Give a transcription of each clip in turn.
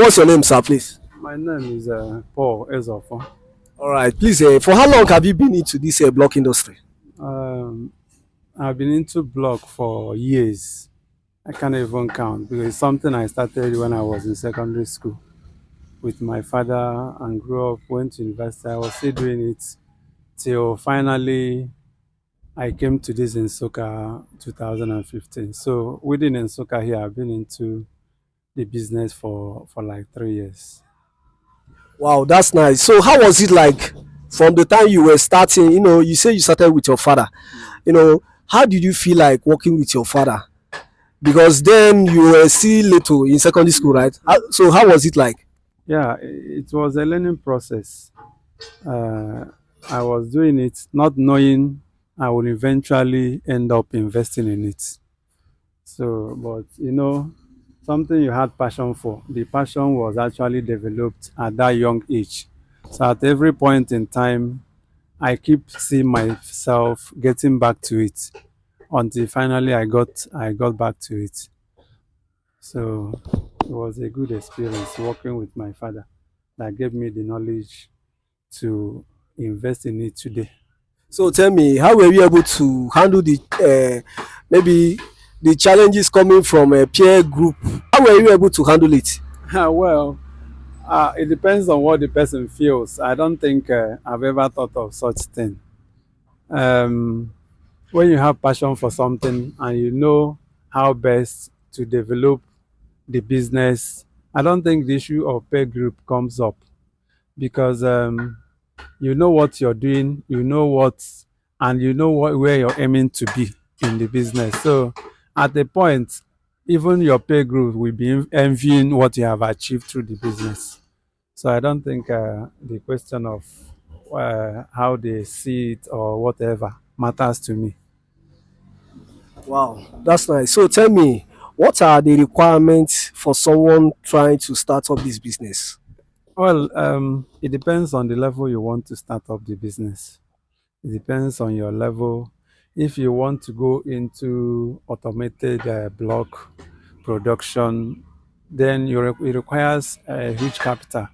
What's your name, sir, please? My name is Paul Ezofo. All right, please. For how long have you been into this block industry? Um, I've been into blog for years. I can't even count because it's something I started when I was in secondary school with my father and grew up, went to university. I was still doing it till finally I came to this in Soka 2015. So within in Soka here, I've been into the business for like 3 years. Wow, that's nice. So, how was it like from the time you were starting? You say you started with your father. How did you feel like working with your father? Because then you were still little in secondary school, right? So, how was it like? Yeah, it was a learning process. Uh, I was doing it not knowing I would eventually end up investing in it. So, but something you had passion for, the passion was actually developed at that young age. So, at every point in time, I keep seeing myself getting back to it until finally I got back to it. So, it was a good experience working with my father that gave me the knowledge to invest in it today. So, tell me, how were you able to handle the maybe the challenges coming from a peer group? How were you able to handle it? Well, it depends on what the person feels. I don't think I've ever thought of such thing. Um, when you have passion for something and you know how best to develop the business, I don't think the issue of peer group comes up because you know what you're doing, you know what, and you know where you're aiming to be in the business. So at the point, even your peer group will be envying what you have achieved through the business. So I don't think the question of how they see it or whatever matters to me. Wow, that's nice. So, tell me, what are the requirements for someone trying to start up this business? Well, it depends on the level you want to start up the business. It depends on your level. If you want to go into automated block production, then it requires a huge capital.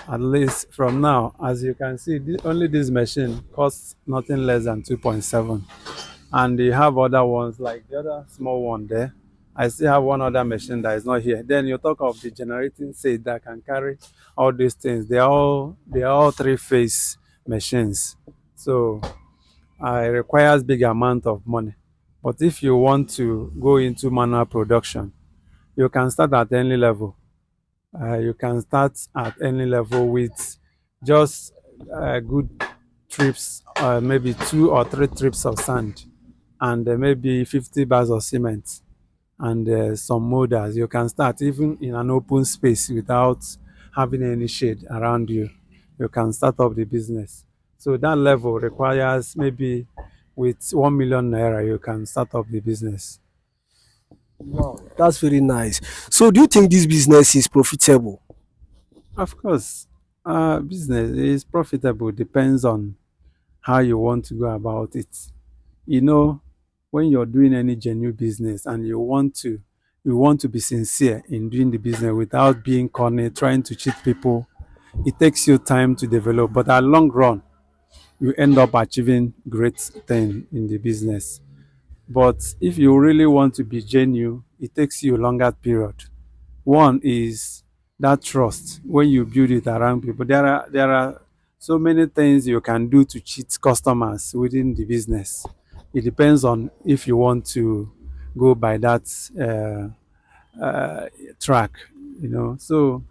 At least from now, as you can see, only this machine costs nothing less than 2.7. And they have other ones like the other small one there. I still have one other machine that is not here. Then you talk of the generating set that can carry all these things. They are all three-phase machines. So it requires big amount of money. But if you want to go into manual production, you can start at any level. You can start at any level with just good trips, maybe 2 or 3 trips of sand, and maybe 50 bags of cement and some molders. You can start even in an open space without having any shade around you. You can start up the business. So that level requires maybe with 1 million naira, you can start up the business. Wow, that's very nice. So, do you think this business is profitable? Of course, business is profitable, depends on how you want to go about it. You know, when you're doing any genuine business and you want to be sincere in doing the business without being corny, trying to cheat people, it takes you time to develop, but at long run, you end up achieving great thing in the business. But if you really want to be genuine, it takes you a longer period. One is that trust when you build it around people. There are so many things you can do to cheat customers within the business. It depends on if you want to go by that track, So,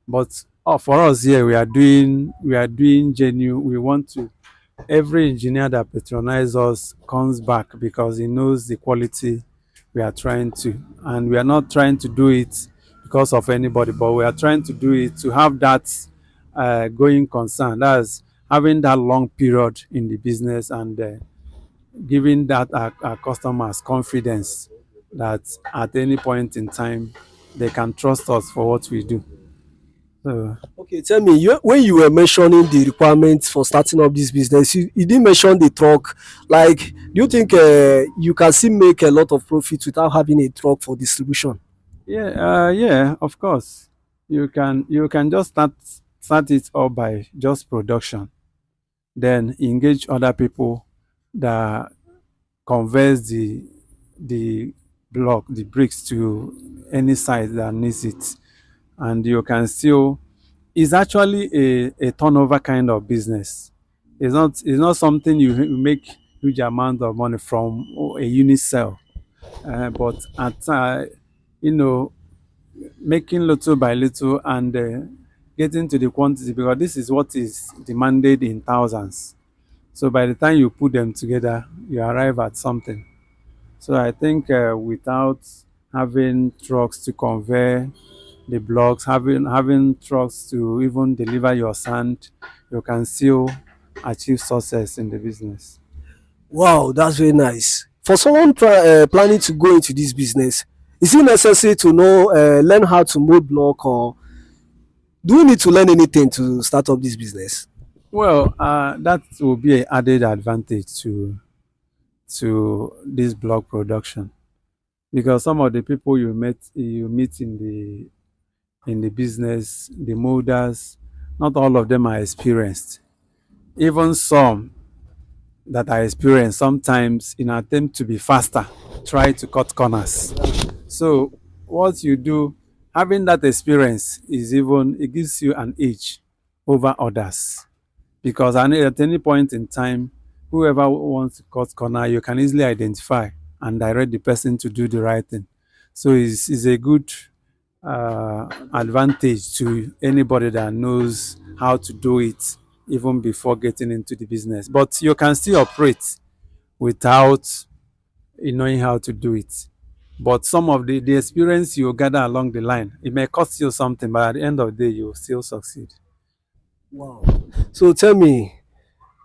but for us here, we are doing genuine. We want to. Every engineer that patronizes us comes back because he knows the quality we are trying to, and we are not trying to do it because of anybody, but we are trying to do it to have that going concern. That's having that long period in the business and giving that our customers confidence that at any point in time they can trust us for what we do. So, Okay, tell me, when you were mentioning the requirements for starting up this business, you didn't mention the truck. Like, do you think you can still make a lot of profit without having a truck for distribution? yeah, of course. You can just start it up by just production, then engage other people that converts the the bricks to any site that needs it, and you can still. It's actually a turnover kind of business. It's not something you make huge amount of money from a unit sale, but at you know making little by little and getting to the quantity, because this is what is demanded in thousands. So by the time you put them together, you arrive at something. So I think without having trucks to convey the blocks, having trucks to even deliver your sand, you can still achieve success in the business. Wow, that's very nice. For someone planning to go into this business, is it necessary to know learn how to mold block, or do you need to learn anything to start up this business? Well, that will be an added advantage to this block production, because some of the people you meet in the business, the molders, not all of them are experienced. Even some that are experienced, sometimes in attempt to be faster, try to cut corners. So what you do, having that experience is even it gives you an edge over others, because at any point in time, whoever wants to cut corner, you can easily identify and direct the person to do the right thing. So it's a good advantage to anybody that knows how to do it even before getting into the business. But you can still operate without knowing how to do it. But some of the experience you gather along the line, it may cost you something, but at the end of the day, you will still succeed. Wow. So tell me,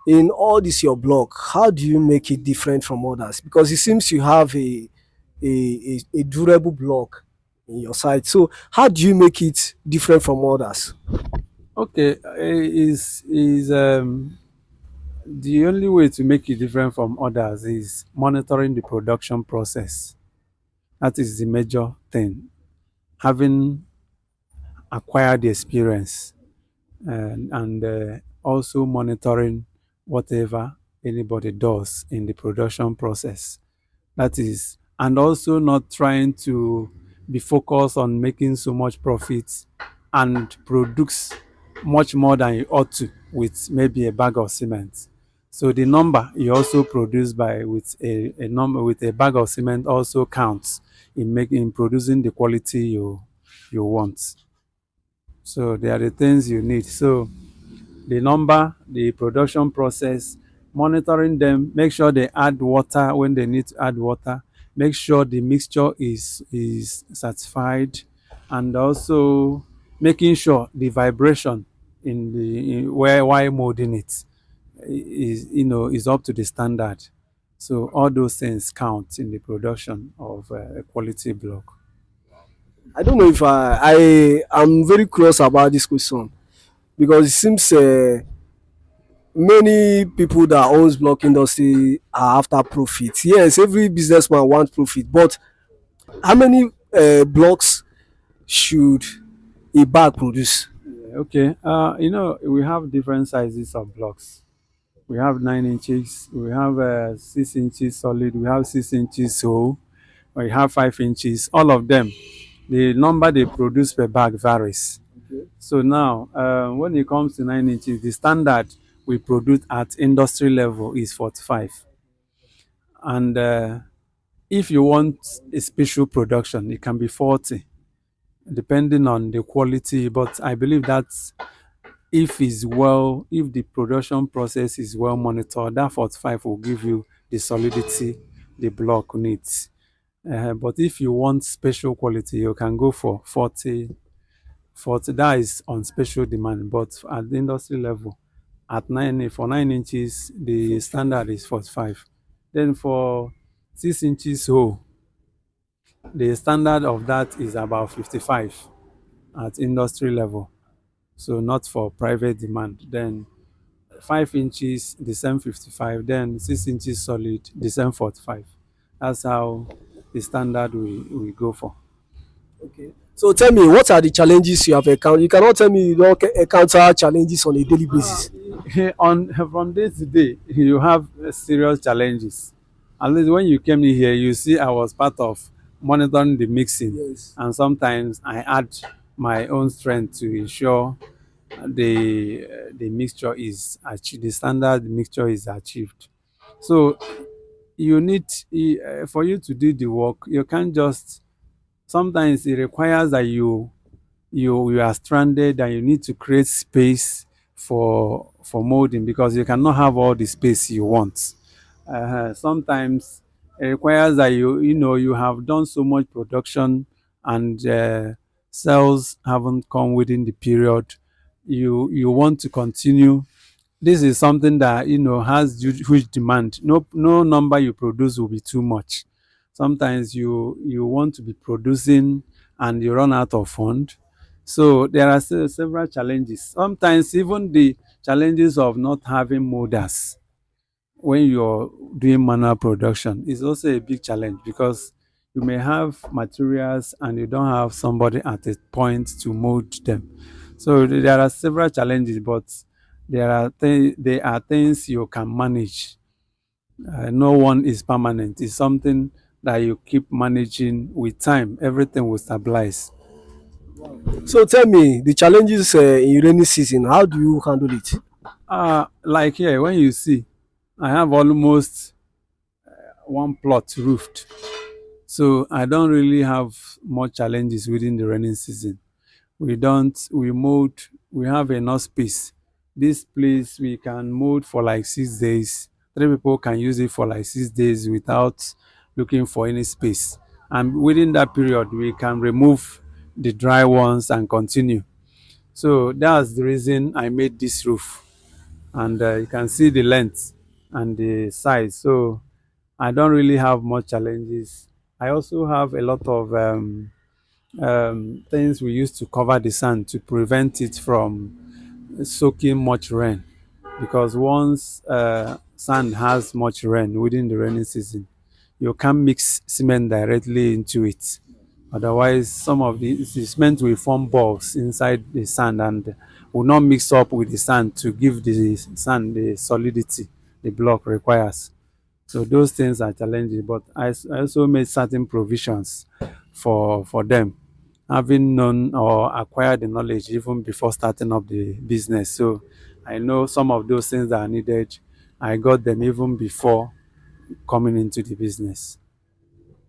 in all this your blog, how do you make it different from others? Because it seems you have a durable blog in your site. So how do you make it different from others? Okay, is the only way to make it different from others is monitoring the production process. That is the major thing. Having acquired the experience, and also monitoring whatever anybody does in the production process. That is, and also not trying to be focused on making so much profit and produce much more than you ought to with maybe a bag of cement. So the number you also produce by with a number with a bag of cement also counts in producing the quality you want. So they are the things you need. So the number, the production process, monitoring them, make sure they add water when they need to add water, make sure the mixture is certified, and also making sure the vibration where while molding it is up to the standard. So all those things count in the production of a quality block. I don't know if I am very curious about this question, because it seems many people that owns block industry are after profit. Yes, every businessman wants profit, but how many blocks should a bag produce? Yeah, okay. We have different sizes of blocks. We have 9 inches, we have 6 inches solid, we have 6 inches whole, we have 5 inches. All of them, the number they produce per bag varies. Okay. So now, when it comes to 9 inches, the standard we produce at industry level is 45. And if you want a special production, it can be 40, depending on the quality. But I believe that if the production process is well monitored, that 45 will give you the solidity the block needs. But if you want special quality, you can go for 40. 40, that is on special demand. But at the industry level, at 9 for 9 inches, the standard is 45. Then for 6 inches whole, the standard of that is about 55 at industry level. So not for private demand. Then 5 inches, the same 55, then 6 inches solid, the same 45. That's how the standard we go for. Okay. So tell me, what are the challenges you have encountered? You cannot tell me you don't encounter challenges on a daily Uh, basis. on from day to day, you have serious challenges. At least when you came in here, you see I was part of monitoring the mixing, Yes. and sometimes I add my own strength to ensure the mixture is achieved, the standard mixture is achieved. So you need for you to do the work. You can't just. Sometimes it requires that you are stranded and you need to create space for molding because you cannot have all the space you want. Sometimes it requires that you have done so much production and sales haven't come within the period. You want to continue. This is something that has huge demand. No number you produce will be too much. Sometimes you want to be producing and you run out of fund. So there are several challenges. Sometimes even the challenges of not having molders when you're doing manual production is also a big challenge because you may have materials and you don't have somebody at a point to mold them. So there are several challenges, but there are things you can manage. No one is permanent. It's something that you keep managing with time. Everything will stabilize. So tell me, the challenges in rainy season, how do you handle it? Like here, when you see, I have almost one plot roofed. So I don't really have much challenges within the rainy season. We mold, we have enough space. This place we can mold for like 6 days. Three people can use it for like 6 days without looking for any space. And within that period, we can remove the dry ones and continue. So that's the reason I made this roof. And you can see the length and the size. So I don't really have much challenges. I also have a lot of things we use to cover the sand to prevent it from soaking much rain. Because once sand has much rain within the rainy season, you can't mix cement directly into it. Otherwise, some of the cement will form balls inside the sand and will not mix up with the sand to give the sand the solidity the block requires. So those things are challenging, but I also made certain provisions for them, having known or acquired the knowledge even before starting up the business. So I know some of those things that are needed. I got them even before coming into the business.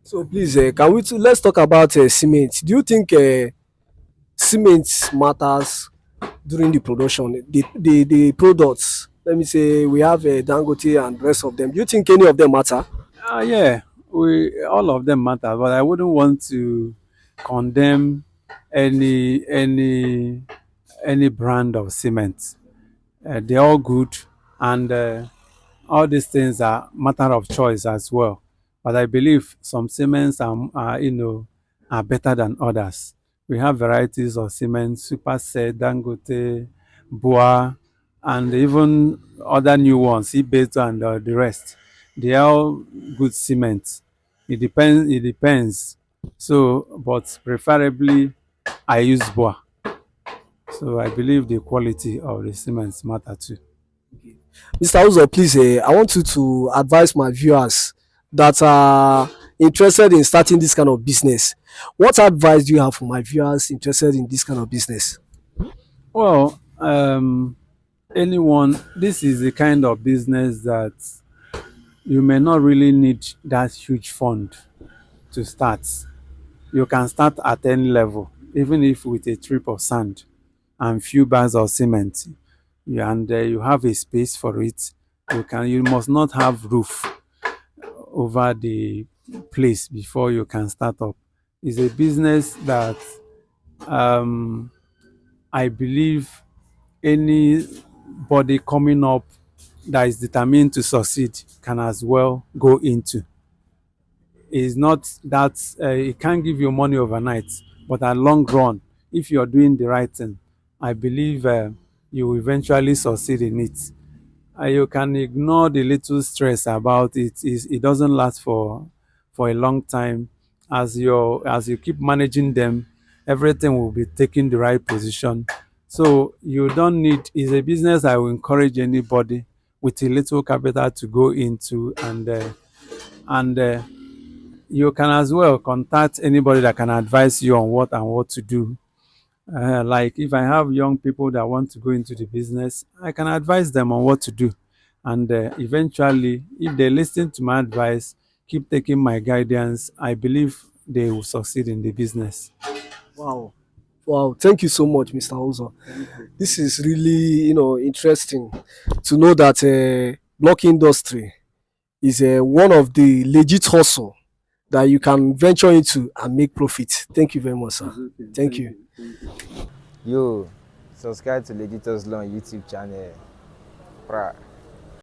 So please, can we let's talk about cement. Do you think cement matters during the production? The products. Let me say we have Dangote and rest of them. Do you think any of them matter? Yeah, we all of them matter, but I wouldn't want to condemn any any any brand of cement. They're all good, and all these things are matter of choice as well. But I believe some cements are better than others. We have varieties of cement: Superset, Dangote, Boa, and even other new ones, Ibeto and the rest. They are all good cement. It depends. It depends. So, but preferably, I use Boa. So I believe the quality of the cements matter too. Mr. Uzo, please, I want you to advise my viewers that are interested in starting this kind of business. What advice do you have for my viewers interested in this kind of business? Well, anyone, this is the kind of business that you may not really need that huge fund to start. You can start at any level, even if with a trip of sand and few bags of cement, and you have a space for it. You must not have roof over the place before you can start up. It's a business that um, I believe anybody coming up that is determined to succeed can as well go into. It's not that it can't give you money overnight, but at long run, if you're doing the right thing, I believe you will eventually succeed in it. You can ignore the little stress about it. It doesn't last for a long time. As you keep managing them, everything will be taking the right position. So you don't need, it's a business I will encourage anybody with a little capital to go into, and you can as well contact anybody that can advise you on what and what to do. Like if I have young people that want to go into the business, I can advise them on what to do. And eventually, if they listen to my advice, keep taking my guidance, I believe they will succeed in the business. Wow. Wow, thank you so much, Mr. Ozo. This is really, interesting to know that block industry is one of the legit hustle that you can venture into and make profit. Thank you very much, sir. Thank you. Yo, subscribe to Legitors Law on YouTube channel. Pra.